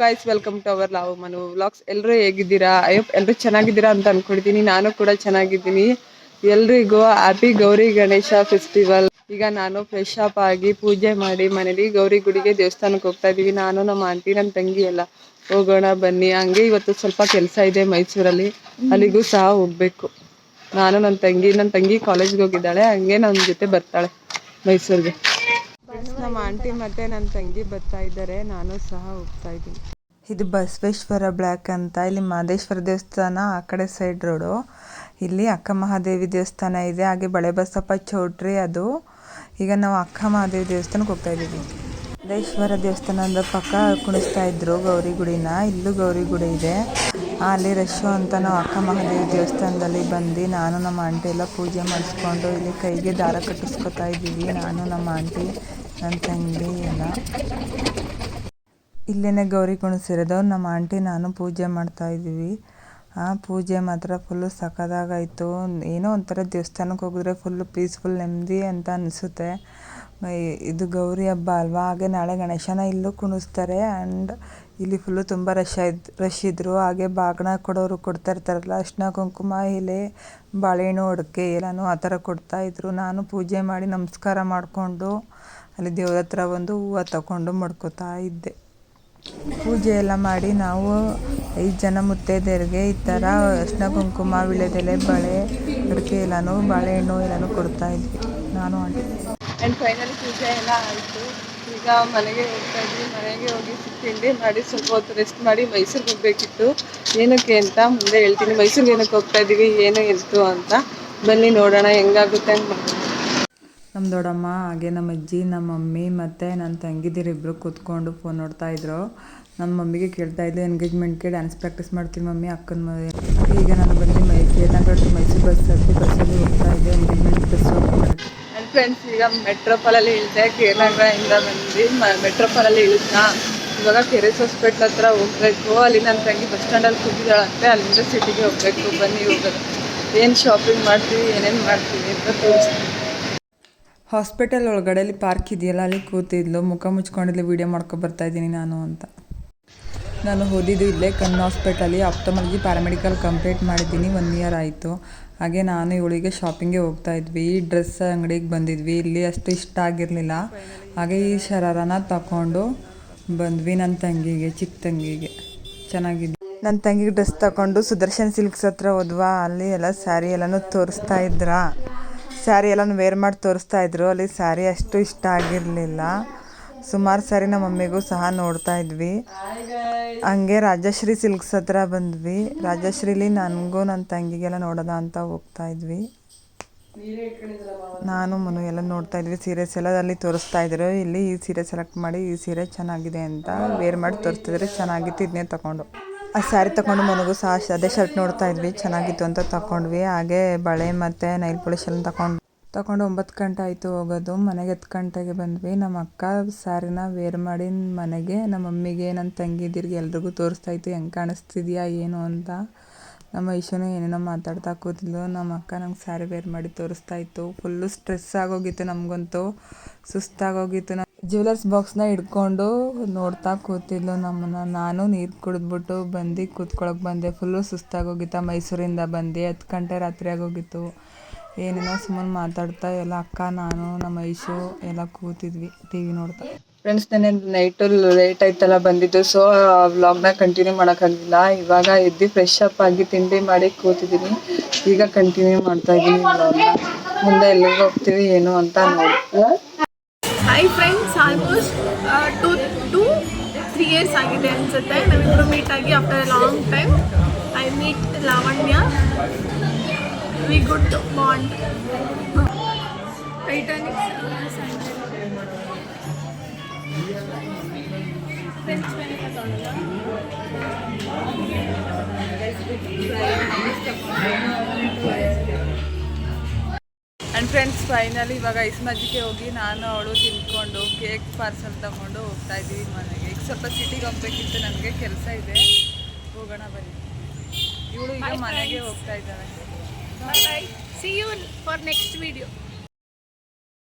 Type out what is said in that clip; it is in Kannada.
Guys, welcome to our love Manu vlogs. ಎಲ್ಲರೂ ಹೇಗಿದ್ದೀರಾ? ಎಲ್ಲರೂ ಚೆನ್ನಾಗಿದ್ದೀರಾ ಅಂತ ಅನ್ಕೊಂಡಿದ್ದೀನಿ. ನಾನು ಕೂಡ ಚೆನ್ನಾಗಿದ್ದೀನಿ. ಎಲ್ರಿಗೂ ಹ್ಯಾಪಿ ಗೌರಿ ಗಣೇಶ ಫೆಸ್ಟಿವಲ್. ಈಗ ನಾನು ಫ್ರೆಶ್ ಅಪ್ ಆಗಿ ಪೂಜೆ ಮಾಡಿ ಮನೇಲಿ ಗೌರಿ ಗುಡಿಗೆ ದೇವಸ್ಥಾನಕ್ಕೆ ಹೋಗ್ತಾ ಇದೀವಿ. ನಾನು ನಮ್ಮ ಆಂಟಿ ನನ್ನ ತಂಗಿ ಎಲ್ಲ ಹೋಗೋಣ ಬನ್ನಿ. ಹಂಗೆ ಇವತ್ತು ಸ್ವಲ್ಪ ಕೆಲಸ ಇದೆ ಮೈಸೂರಲ್ಲಿ, ಅಲ್ಲಿಗೂ ಸಹ ಹೋಗ್ಬೇಕು. ನಾನು ನನ್ನ ತಂಗಿ ಕಾಲೇಜ್ಗೆ ಹೋಗಿದ್ದಾಳೆ, ಹಂಗೆ ನನ್ನ ಜೊತೆ ಬರ್ತಾಳೆ ಮೈಸೂರಿಗೆ. ನಮ್ಮ ಆಂಟಿ ಮತ್ತೆ ನನ್ನ ತಂಗಿ ಬರ್ತಾ ಇದ್ದಾರೆ, ನಾನು ಸಹ ಹೋಗ್ತಾ ಇದ್ದೀನಿ. ಇದು ಬಸವೇಶ್ವರ ಬ್ಲ್ಯಾಕ್ ಅಂತ. ಇಲ್ಲಿ ಮಹದೇಶ್ವರ ದೇವಸ್ಥಾನ ಆ ಕಡೆ ಸೈಡ್ ರೋಡು. ಇಲ್ಲಿ ಅಕ್ಕ ಮಹಾದೇವಿ ದೇವಸ್ಥಾನ ಇದೆ, ಹಾಗೆ ಬಳೆ ಬಸಪ್ಪ ಚೌಟ್ರಿ ಅದು. ಈಗ ನಾವು ಅಕ್ಕ ಮಹಾದೇವಿ ದೇವಸ್ಥಾನಕ್ಕೆ ಹೋಗ್ತಾ ಇದ್ದೀವಿ. ಮಹದೇಶ್ವರ ದೇವಸ್ಥಾನದ ಪಕ್ಕ ಕುಣಿಸ್ತಾ ಇದ್ರು ಗೌರಿ ಗುಡಿನ. ಇಲ್ಲೂ ಗೌರಿ ಗುಡಿ ಇದೆ, ಅಲ್ಲಿ ರಶ್ಶು ಅಂತ ನಾವು ಅಕ್ಕ ಮಹಾದೇವಿ ದೇವಸ್ಥಾನದಲ್ಲಿ ಬಂದು ನಾನು ನಮ್ಮ ಆಂಟಿ ಎಲ್ಲ ಪೂಜೆ ಮಾಡಿಸ್ಕೊಂಡು ಇಲ್ಲಿ ಕೈಗೆ ದಾರ ಕಟ್ಟಿಸ್ಕೊತಾ ಇದ್ದೀವಿ. ನಾನು ನಮ್ಮ ಆಂಟಿ ನನ್ನ ತಂಗಿ ಎಲ್ಲ ಇಲ್ಲೇ ಗೌರಿ ಕುಣಿಸಿರೋದು. ನಮ್ಮ ಆಂಟಿ ನಾನು ಪೂಜೆ ಮಾಡ್ತಾ ಇದ್ದೀವಿ. ಆ ಪೂಜೆ ಮಾತ್ರ ಫುಲ್ಲು ಸಖತ್ತಾಗಾಯಿತು. ಏನೋ ಒಂಥರ ದೇವಸ್ಥಾನಕ್ಕೆ ಹೋಗಿದ್ರೆ ಫುಲ್ಲು ಪೀಸ್ಫುಲ್ ನೆಮ್ಮದಿ ಅಂತ ಅನಿಸುತ್ತೆ. ಇದು ಗೌರಿ ಹಬ್ಬ ಅಲ್ವಾ, ಹಾಗೆ ನಾಳೆ ಗಣೇಶನ ಇಲ್ಲೂ ಕುಣಿಸ್ತಾರೆ. ಆ್ಯಂಡ್ ಇಲ್ಲಿ ಫುಲ್ಲು ತುಂಬ ರಶ್ ಇದ್ದರು. ಹಾಗೆ ಬಾಗಿನ ಕೊಡೋರು ಕೊಡ್ತಾ ಇರ್ತಾರಲ್ಲ, ಅರಿಶಿನ ಕುಂಕುಮ ಎಲೆ ಬಾಳೆಹಣ್ಣು ಅಡಿಕೆ ಎಲ್ಲನೂ ಆ ಥರ ಕೊಡ್ತಾಯಿದ್ರು. ನಾನು ಪೂಜೆ ಮಾಡಿ ನಮಸ್ಕಾರ ಮಾಡಿಕೊಂಡು ಅಲ್ಲಿ ದೇವ್ರ ಹತ್ರ ಒಂದು ಹೂವು ತಗೊಂಡು ಮಡ್ಕೋತಾ ಇದ್ದೆ. ಪೂಜೆ ಎಲ್ಲ ಮಾಡಿ ನಾವು 5 ಜನ ಮುತ್ತೈದೆಯರಿಗೆ ಈ ಥರ ಅರಿಶಿನ ಕುಂಕುಮ ವೀಳ್ಯದೆಲೆ ಬಳೆ ಅಡಿಕೆ ಎಲ್ಲನೂ ಬಾಳೆಹಣ್ಣು ಎಲ್ಲನೂ ಕೊಡ್ತಾ ಇದ್ವಿ ನಾನು ಆಂಟಿ. ಆ್ಯಂಡ್ ಫೈನಲಿ ಪೂಜೆ ಎಲ್ಲ ಆಯಿತು. ಈಗ ಮನೆಗೆ ಹೋಗ್ತಾ ಇದ್ವಿ. ಮನೆಗೆ ಹೋಗಿ ತಿಂಡಿ ಮಾಡಿ ಸ್ವಲ್ಪ ಹೊತ್ತು ರೆಸ್ಟ್ ಮಾಡಿ ಮೈಸೂರಿಗೆ ಹೋಗಬೇಕಿತ್ತು. ಏನಕ್ಕೆ ಅಂತ ಮುಂದೆ ಹೇಳ್ತೀನಿ. ಮೈಸೂರಿಗೆ ಏನಕ್ಕೆ ಹೋಗ್ತಾ ಇದ್ದೀವಿ, ಏನು ಇತ್ತು ಅಂತ ಬನ್ನಿ ನೋಡೋಣ ಹೆಂಗಾಗುತ್ತೆ ಹಂಗೆ ಮಾಡೋಣ. ನಮ್ಮ ದೊಡ್ಡಮ್ಮ ಹಾಗೆ ನಮ್ಮ ಅಜ್ಜಿ, ನಮ್ಮ ಮಮ್ಮಿ ಮತ್ತು ನನ್ನ ತಂಗಿದಿರಿಬ್ಬರು ಕೂತ್ಕೊಂಡು ಫೋನ್ ನೋಡ್ತಾಯಿದ್ರು. ನಮ್ಮ ಮಮ್ಮಿಗೆ ಕೇಳ್ತಾಯಿದ್ದೆ, ಎಂಗೇಜ್ಮೆಂಟ್ಗೆ ಡ್ಯಾನ್ಸ್ ಪ್ರಾಕ್ಟೀಸ್ ಮಾಡ್ತೀನಿ ಮಮ್ಮಿ ಅಕ್ಕನ ಮದುವೆ. ಈಗ ನಾನು ಬಂದು ಕೇರಳ ಟು ಮೈಸೂರು ಬಸ್ಸಲ್ಲಿ ಹೋಗ್ತಾ ಇದ್ದೆ ಎಂಗೇಜ್ಮೆಂಟ್ ಡ್ರೆಸ್ ಹೋಗ್ಬಿಟ್ಟು. ಆ್ಯಂಡ್ ಫ್ರೆಂಡ್ಸ್, ಈಗ ಮೆಟ್ರೋಪಾಲಲ್ಲಿ ಇಳಿದೆ. ಕೇರಳದಿಂದ ಬಂದು ಮೆಟ್ರೋಪಾಲಲ್ಲಿ ಇಳಿದ್ನಾ. ಇವಾಗ ಕೆರೆಸ್ ಹಾಸ್ಪಿಟ್ಲ್ ಹತ್ರ ಹೋಗಬೇಕು. ಅಲ್ಲಿ ನನ್ನ ತಂಗಿ ಬಸ್ ಸ್ಟ್ಯಾಂಡಲ್ಲಿ ಕೂತಿದ್ದಾಳಂತೆ, ಅಲ್ಲಿಂದ ಸಿಟಿಗೆ ಹೋಗಬೇಕು. ಬನ್ನಿ ಹೋಗೋದು. ಏನು ಶಾಪಿಂಗ್ ಮಾಡ್ತೀವಿ, ಏನೇನು ಮಾಡ್ತೀವಿ ಅಂತ ತೋರಿಸ್ತೀನಿ. ಹಾಸ್ಪಿಟಲ್ ಒಳಗಡೆಯಲ್ಲಿ ಪಾರ್ಕ್ ಇದೆಯಲ್ಲ, ಅಲ್ಲಿ ಕೂತಿದ್ಲು. ಮುಖ ಮುಚ್ಕೊಂಡಿದ್ಲು, ವೀಡಿಯೋ ಮಾಡ್ಕೊಬರ್ತಾಯಿದ್ದೀನಿ ನಾನು ಅಂತ. ನಾನು ಓದಿದ್ದು ಇಲ್ಲೇ ಕಣ್ಣು ಹಾಸ್ಪಿಟಲಿ ಆಪ್ಟಮಾಲಜಿ ಪ್ಯಾರಾಮೆಡಿಕಲ್ ಕಂಪ್ಲೀಟ್ ಮಾಡಿದ್ದೀನಿ. 1 ಇಯರ್ ಆಯಿತು. ಹಾಗೆ ನಾನು ಇವಳಿಗೆ ಶಾಪಿಂಗ್ಗೆ ಹೋಗ್ತಾ ಇದ್ವಿ. ಈ ಡ್ರೆಸ್ ಅಂಗಡಿಗೆ ಬಂದಿದ್ವಿ. ಇಲ್ಲಿ ಅಷ್ಟು ಇಷ್ಟ ಆಗಿರಲಿಲ್ಲ, ಹಾಗೆ ಈ ಶರಾರನ ತಗೊಂಡು ಬಂದ್ವಿ. ನನ್ನ ತಂಗಿಗೆ, ಚಿಕ್ಕ ತಂಗಿಗೆ ಚೆನ್ನಾಗಿದ್ದು. ನನ್ನ ತಂಗಿಗೆ ಡ್ರೆಸ್ ತಗೊಂಡು ಸುದರ್ಶನ್ ಸಿಲ್ಕ್ಸ್ ಹತ್ರ ಹೋದ್ವಾ. ಅಲ್ಲಿ ಎಲ್ಲ ಸ್ಯಾರಿ ಎಲ್ಲನೂ ತೋರಿಸ್ತಾ ಇದ್ರ. ಸ್ಯಾರಿ ಎಲ್ಲನೂ ವೇರ್ ಮಾಡಿ ತೋರಿಸ್ತಾ ಇದ್ರು. ಅಲ್ಲಿ ಸ್ಯಾರಿ ಅಷ್ಟು ಇಷ್ಟ ಆಗಿರಲಿಲ್ಲ. ಸುಮಾರು ಸ್ಯಾರಿ ನಮ್ಮ ಮಮ್ಮಿಗೂ ಸಹ ನೋಡ್ತಾ ಇದ್ವಿ. ಹಂಗೆ ರಾಜಶ್ರೀ ಸಿಲ್ಕ್ಸ್ ಹತ್ರ ಬಂದ್ವಿ. ರಾಜಶ್ರೀಲಿ ನನಗೂ ನನ್ನ ತಂಗಿಗೆಲ್ಲ ನೋಡೋಣ ಅಂತ ಹೋಗ್ತಾ ಇದ್ವಿ. ನಾನು ಮನು ಎಲ್ಲ ನೋಡ್ತಾ ಇದ್ವಿ. ಸೀರೆಸ್ ಎಲ್ಲ ಅಲ್ಲಿ ತೋರಿಸ್ತಾ ಇದ್ರು. ಇಲ್ಲಿ ಈ ಸೀರೆ ಸೆಲೆಕ್ಟ್ ಮಾಡಿ, ಈ ಸೀರೆ ಚೆನ್ನಾಗಿದೆ ಅಂತ ವೇರ್ ಮಾಡಿ ತೋರಿಸ್ತಿದ್ರೆ ಚೆನ್ನಾಗಿತ್ತು. ಇದನ್ನೇ ತಗೊಂಡು ಆ ಸ್ಯಾರಿ ತಗೊಂಡು ಮನೆಗೂ ಸಹ ಅದೇ ಶರ್ಟ್ ನೋಡ್ತಾ ಇದ್ವಿ, ಚೆನ್ನಾಗಿತ್ತು ಅಂತ ತಗೊಂಡ್ವಿ. ಹಾಗೆ ಬಳೆ ಮತ್ತು ನೈಲ್ ಪಾಲಿಶ್ ಎಲ್ಲ ತಗೊಂಡು 9 ಗಂಟೆ ಆಯಿತು ಹೋಗೋದು. ಮನೆಗೆ 10 ಗಂಟೆಗೆ ಬಂದ್ವಿ. ನಮ್ಮ ಅಕ್ಕ ಸ್ಯಾರಿನ ವೇರ್ ಮಾಡಿ ಮನೆಗೆ ನಮ್ಮ ಮಮ್ಮಿಗೆ, ನನ್ನ ತಂಗಿದಿರಿಗೆ ಎಲ್ರಿಗೂ ತೋರಿಸ್ತಾ ಇತ್ತು ಹೆಂಗೆ ಕಾಣಿಸ್ತಿದ್ಯಾ ಏನು ಅಂತ. ನಮ್ಮ ಐಶೂನು ಏನೇನೋ ಮಾತಾಡ್ತಾ ಕೂತಿದ್ಲು. ನಮ್ಮ ಅಕ್ಕ ನಂಗೆ ಸ್ಯಾರಿ ವೇರ್ ಮಾಡಿ ತೋರಿಸ್ತಾ ಇತ್ತು. ಫುಲ್ಲು ಸ್ಟ್ರೆಸ್ ಆಗೋಗಿತ್ತು, ನಮಗಂತೂ ಸುಸ್ತಾಗೋಗಿತ್ತು. ಜ್ಯುವೆಲರ್ಸ್ ಬಾಕ್ಸ್ನ ಹಿಡ್ಕೊಂಡು ನೋಡ್ತಾ ಕೂತಿದ್ಲು ನಮ್ಮನ್ನು. ನಾನು ನೀರು ಕುಡಿದ್ಬಿಟ್ಟು ಬಂದು ಕೂತ್ಕೊಳಕ್ಕೆ ಬಂದೆ. ಫುಲ್ಲು ಸುಸ್ತಾಗೋಗಿತ್ತು. ಮೈಸೂರಿಂದ ಬಂದು 10 ಗಂಟೆ ರಾತ್ರಿ ಆಗೋಗಿತ್ತು. ಏನೇನೋ ಸುಮ್ಮನೆ ಮಾತಾಡ್ತಾ ಎಲ್ಲ ಅಕ್ಕ, ನಾನು, ನಮ್ಮ ಐಶು ಎಲ್ಲ ಕೂತಿದ್ವಿ TV ನೋಡ್ತಾ. ಫ್ರೆಂಡ್ಸ್, ನೆನ್ನೆ ನೈಟು ಲೇಟ್ ಆಯ್ತಲ್ಲ ಬಂದಿದ್ದು, ಸೊ ವ್ಲಾಗ್ನ ಕಂಟಿನ್ಯೂ ಮಾಡೋಕ್ಕಾಗಲಿಲ್ಲ. ಇವಾಗ ಎದ್ದು ಫ್ರೆಶ್ ಅಪ್ ಆಗಿ ತಿಂಡಿ ಮಾಡಿ ಕೂತಿದ್ದೀನಿ. ಈಗ ಕಂಟಿನ್ಯೂ ಮಾಡ್ತಾ ಇದ್ದೀನಿ ವ್ಲಾಗ್ನ. ಮುಂದೆ ಎಲ್ಲಿಗೆ ಹೋಗ್ತೀವಿ ಏನು ಅಂತ ನೋಡಿ. ಹಾಯ್ ಫ್ರೆಂಡ್ಸ್, ಆಲ್ಮೋಸ್ಟ್ 2-3 ಇಯರ್ಸ್ ಆಗಿದೆ ಅನಿಸುತ್ತೆ ನಾವಿಬ್ಬರು ಮೀಟ್ ಆಗಿ. After a long time I meet Lavanya. We good bond. Titanic and friends, finally ಇವಾಗ ಐಸ್ಮಜ್ಜಿಗೆ ಹೋಗಿ ನಾನು ಅವಳು ತಿನ್ಕೊಂಡು ಕೇಕ್ ಪಾರ್ಸಲ್ ತಗೊಂಡು ಹೋಗ್ತಾ ಇದ್ದೀವಿ ಮನೆಗೆ. ಈಗ ಸ್ವಲ್ಪ ಸಿಟಿಗೆ ಹೋಗ್ಬೇಕಿತ್ತು, ನನಗೆ ಕೆಲಸ ಇದೆ, ಹೋಗೋಣ ಬನ್ನಿ. ಇವಳು ಈಗ ಮನೆಗೆ ಹೋಗ್ತಾ ಇದ್ದಾಳೆ. Bye bye. See you for next video.